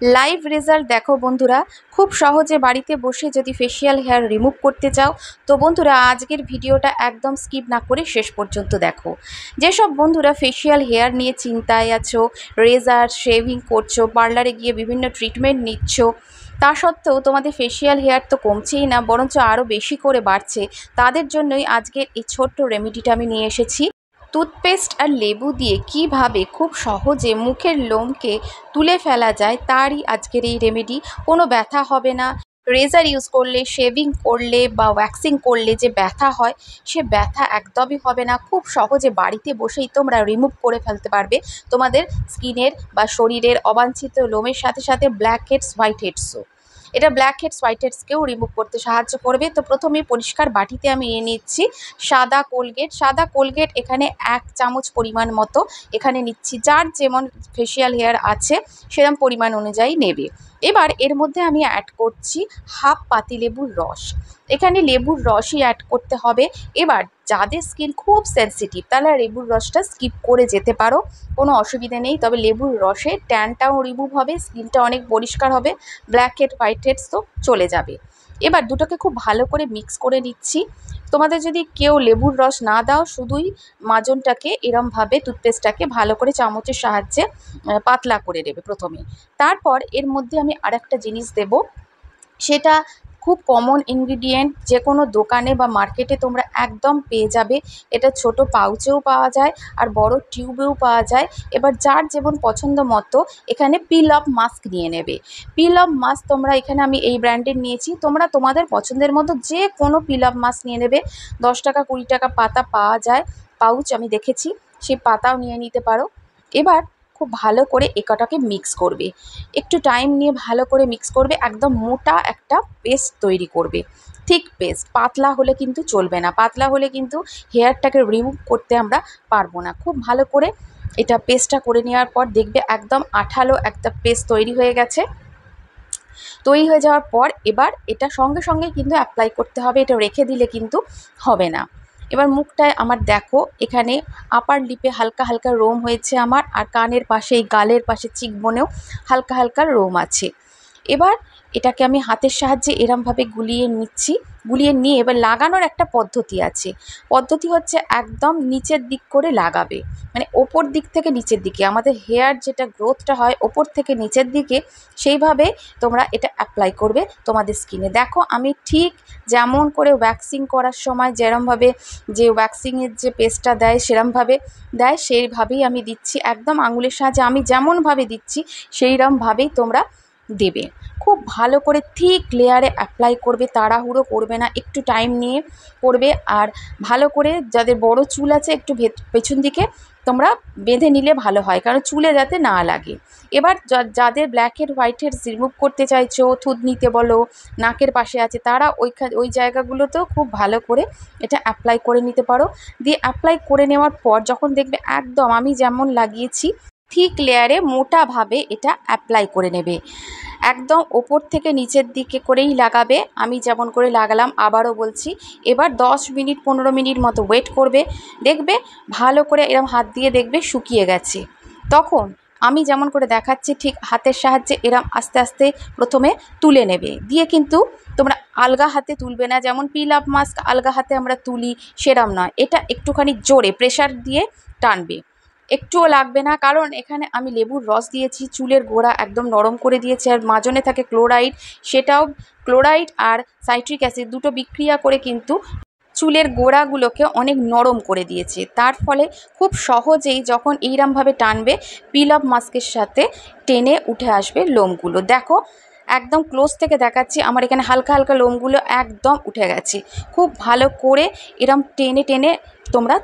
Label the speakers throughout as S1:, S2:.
S1: Live result देखो बंधुरा खूब सहजे बाड़ीते बसे यदि फेशियल हेयर रिमुव करते चाओ तो बंधुरा आजकेर भिडियोटा एकदम स्किप ना करे शेष पर्यन्त देखो। जेसब बंधुरा फेशियल हेयर निये चिंताय आछो, रेजार शेविंग करछो, पार्लारे गिये विभिन्न ट्रिटमेंट निच्छो, ता सत्त्वेও তোমাদের फेशियल हेयर तो कमছেই ना बरंच आरो बेशी करे बाড়ছে, তাদের জন্যই আজকের এই ছোট্ট রেমেডিটা আমি নিয়ে এসেছি। টুথপেস্ট আর লেবু দিয়ে কিভাবে খুব সহজে মুখের লোমকে তুলে ফেলা যায় তারই আজকের এই রেমেডি। কোনো ব্যথা হবে না। রেজার ইউজ করলে, শেভিং করলে বা ওয়্যাক্সিং করলে যে ব্যথা হয় সে ব্যথা একদমই হবে না। খুব সহজে বাড়িতে বসেই তোমরা রিমুভ করে ফেলতে পারবে তোমাদের স্কিনের বা শরীরের অবাঞ্ছিত লোমের সাথে সাথে ব্ল্যাক হেডস, হোয়াইট হেডসও। এটা ব্ল্যাক হেডস, হোয়াইট হেডসকেও রিমুভ করতে সাহায্য করবে। তো প্রথমে পরিষ্কার বাটিতে আমি নিয়ে নিচ্ছি সাদা কোলগেট। সাদা কোলগেট এখানে 1 চামচ পরিমাণ মতো এখানে নিচ্ছি। যার যেমন ফেশিয়াল হেয়ার আছে সেরকম পরিমাণ অনুযায়ী নেবে। এবার এর মধ্যে আমি অ্যাড করছি হাফ পাতিলেবুর রস। এখানে লেবুর রসই অ্যাড করতে হবে। এবার যাদের স্কিন খুব সেনসিটিভ তাহলে লেবুর রসটা স্কিপ করে যেতে পারো, কোনো অসুবিধা নেই। তবে লেবুর রসে ট্যানটাও রিমুভ হবে, স্কিনটা অনেক পরিষ্কার হবে, ব্ল্যাক হেড, হোয়াইট হেডস তো চলে যাবে। এবার দুটোকে খুব ভালো করে মিক্স করে নিচ্ছি। তোমাদের যদি কেউ লেবুর রস না দাও, শুধুই মাজনটাকে এরমভাবে টুথপেস্টটাকে ভালো করে চামচের সাহায্যে পাতলা করে নেবে প্রথমে। তারপর এর মধ্যে আমি আরেকটা জিনিস দেব, সেটা খুব কমন ইনগ্রিডিয়েন্ট, যে কোনো দোকানে বা মার্কেটে তোমরা একদম পেয়ে যাবে। এটা ছোট পাউচেও পাওয়া যায় আর বড় টিউবেও পাওয়া যায়। এবার যার যেমন পছন্দ মতো এখানে পিল অফ মাস্ক নিয়ে নেবে। পিল অফ মাস্ক তোমরা এখানে আমি এই ব্র্যান্ডের নিয়েছি, তোমরা তোমাদের পছন্দের মতো যে কোনো পিল অফ মাস্ক নিয়ে নেবে। 10 টাকা 20 টাকা পাতা পাওয়া যায়, পাউচ আমি দেখেছি, সেই পাতাও নিয়ে নিতে পারো। এবার খুব ভালো করে কটাকে মিক্স করবে, একটু টাইম নিয়ে ভালো করে মিক্স করবে। একদম মোটা একটা পেস্ট তৈরি করবে, থিক পেস্ট। পাতলা হলে কিন্তু চলবে না, পাতলা হলে কিন্তু হেয়ারটাকে রিমুভ করতে আমরা পারবো না। খুব ভালো করে এটা পেস্টটা করে নেওয়ার পর দেখবে একদম আঠালো একটা পেস্ট তৈরি হয়ে গেছে। তৈরি হয়ে যাওয়ার পর এবার এটা সঙ্গে সঙ্গে কিন্তু অ্যাপ্লাই করতে হবে, এটা রেখে দিলে কিন্তু হবে না। এবার মুখটায় আমার দেখো এখানে আপার লিপে হালকা হালকা রোম হয়েছে আমার, আর কানের পাশে, এই গালের পাশে, চিকবোনেও হালকা হালকা রোম আছে। এবার এটাকে আমি হাতের সাহায্যে এরমভাবে গুলিয়ে নিচ্ছি। গুলিয়ে নিয়ে এবার লাগানোর একটা পদ্ধতি আছে। পদ্ধতি হচ্ছে একদম নিচের দিক করে লাগাবে, মানে ওপর দিক থেকে নিচের দিকে। আমাদের হেয়ার যেটা গ্রোথটা হয় ওপর থেকে নিচের দিকে, সেইভাবে তোমরা এটা অ্যাপ্লাই করবে তোমাদের স্কিনে। দেখো আমি ঠিক যেমন করে ওয়্যাক্সিং করার সময় যেরমভাবে যে ওয়্যাক্সিংয়ের যে পেস্টটা দেয় সেরমভাবে দেয়, সেইভাবেই আমি দিচ্ছি। একদম আঙুলের সাহায্যে আমি যেমনভাবে দিচ্ছি সেইরমভাবেই তোমরা দেবে। খুব ভালো করে থিক লেয়ারে অ্যাপ্লাই করবে, তাড়াহুড়ো করবে না, একটু টাইম নিয়ে করবে। আর ভালো করে যাদের বড় চুল আছে একটু পেছন দিকে তোমরা বেঁধে নিলে ভালো হয়, কারণ চুলে যাতে না লাগে। এবার যাদের black head, white head remove করতে চাইছো, থুতনিতে বলো, নাকের পাশে আছে, তারা ওই জায়গাগুলোতেও খুব ভালো করে এটা অ্যাপ্লাই করে নিতে পারো। দিয়ে অ্যাপ্লাই করে নেওয়ার পর যখন দেখবে একদম আমি যেমন লাগিয়েছি থিক লেয়ারে মোটাভাবে এটা অ্যাপ্লাই করে নেবে। একদম ওপর থেকে নিচের দিকে করেই লাগাবে, আমি যেমন করে লাগালাম। আবারও বলছি, এবার 10 মিনিট 15 মিনিট মতো ওয়েট করবে। দেখবে ভালো করে এরম হাত দিয়ে দেখবে শুকিয়ে গেছে। তখন আমি যেমন করে দেখাচ্ছি ঠিক হাতের সাহায্যে এরম আস্তে আস্তে প্রথমে তুলে নেবে। দিয়ে কিন্তু তোমরা আলগা হাতে তুলবে না, যেমন পিল আপ মাস্ক আলগা হাতে আমরা তুলি সেরম নয়। এটা একটুখানি জোরে প্রেশার দিয়ে টানবে, একটুও লাগবে না, কারণ এখানে আমি লেবুর রস দিয়েছি, চুলের গোড়া একদম নরম করে দিয়েছি। আর মাজনে থাকে ক্লোরাইড, সেটাও ক্লোরাইড আর সাইট্রিক অ্যাসিড দুটো বিক্রিয়া করে কিন্তু চুলের গোড়াগুলোকে অনেক নরম করে দিয়েছে। তার ফলে খুব সহজেই যখন এইরমভাবে টানবে পিল অফ মাস্কের সাথে টেনে উঠে আসবে লোমগুলো। দেখো একদম ক্লোজ থেকে দেখাচ্ছি, আমার এখানে হালকা হালকা লোমগুলো একদম উঠে গেছে। খুব ভালো করে এরম টেনে টেনে তোমরা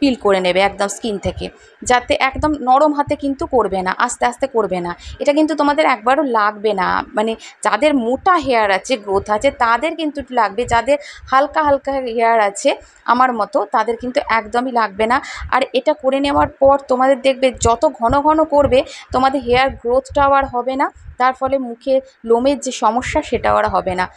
S1: পিল করে নেবে একদম স্কিন থেকে, যাতে একদম নরম হাতে কিন্তু করবে না, আস্তে আস্তে করবে না। এটা কিন্তু তোমাদের একবারও লাগবে না, মানে যাদের মোটা হেয়ার আছে, গ্রোথ আছে, তাদের কিন্তু লাগবে। যাদের হালকা হালকা হেয়ার আছে আমার মতো, তাদের কিন্তু একদমই লাগবে না। আর এটা করে নেওয়ার পর তোমাদের দেখবে যত ঘন ঘন করবে তোমাদের হেয়ার গ্রোথটাও আর হবে না, তার ফলে মুখে লোমের যে সমস্যা সেটাও আর হবে না।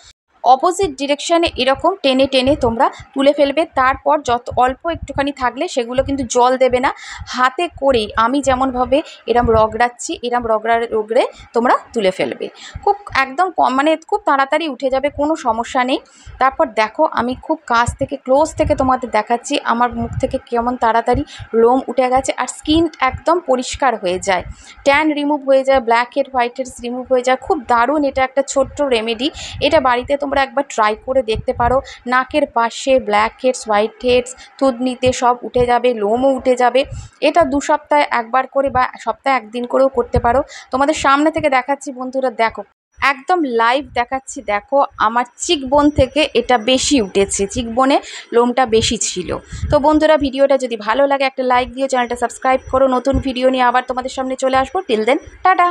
S1: অপোজিট ডিরেকশানে এরকম টেনে টেনে তোমরা তুলে ফেলবে। তারপর যত অল্প একটুখানি থাকলে সেগুলো কিন্তু জল দেবে না, হাতে করেই আমি যেমনভাবে এরম রগড়াচ্ছি এরম রগড়ে তোমরা তুলে ফেলবে। খুব একদম মানে খুব তাড়াতাড়ি উঠে যাবে, কোনো সমস্যা নেই। তারপর দেখো আমি খুব কাছ থেকে ক্লোজ থেকে তোমাদের দেখাচ্ছি আমার মুখ থেকে কেমন তাড়াতাড়ি লোম উঠে গেছে আর স্কিন একদম পরিষ্কার হয়ে যায়, ট্যান রিমুভ হয়ে যায়, blackhead whiteheads remove হয়ে যায়। খুব দারুণ এটা একটা ছোট্ট রেমেডি, এটা বাড়িতে তোমরা একবার ট্রাই করে দেখতে পারো। নাকের পাশে ব্ল্যাক হেডস হোয়াইট হেডস থুতনিতে সব উঠে যাবে, লোমও উঠে যাবে। এটা 2 সপ্তাহে একবার করে বা সপ্তাহে 1 দিন করেও করতে পারো। তোমাদের সামনে থেকে দেখাচ্ছি বন্ধুরা, দেখো একদম লাইভ দেখাচ্ছি। দেখো আমার চিকবোন থেকে এটা বেশি উঠেছে, চিকবোনে লোমটা বেশি ছিল। তো বন্ধুরা ভিডিওটা যদি ভালো লাগে একটা লাইক দিও, চ্যানেলটা সাবস্ক্রাইব করো। নতুন ভিডিও নিয়ে আবার তোমাদের সামনে চলে আসবো। Till then tata.